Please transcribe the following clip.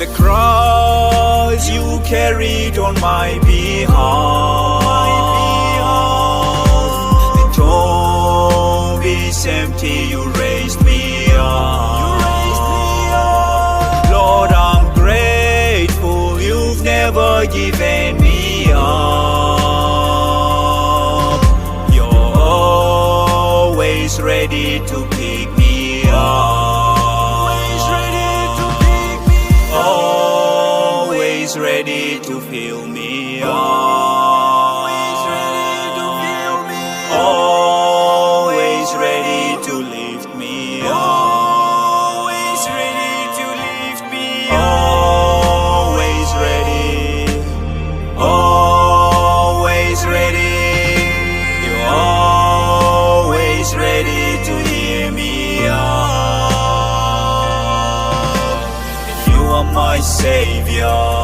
The cross you carried on my behalf. The tomb is empty, you raised me up. Lord, I'm grateful you've never given me up. You're always ready to pick me up. Always ready to fill me up. Always ready to lift me up. Always ready to lift me up. Always ready. Always ready. You're always ready to hear me out. You are my Savior.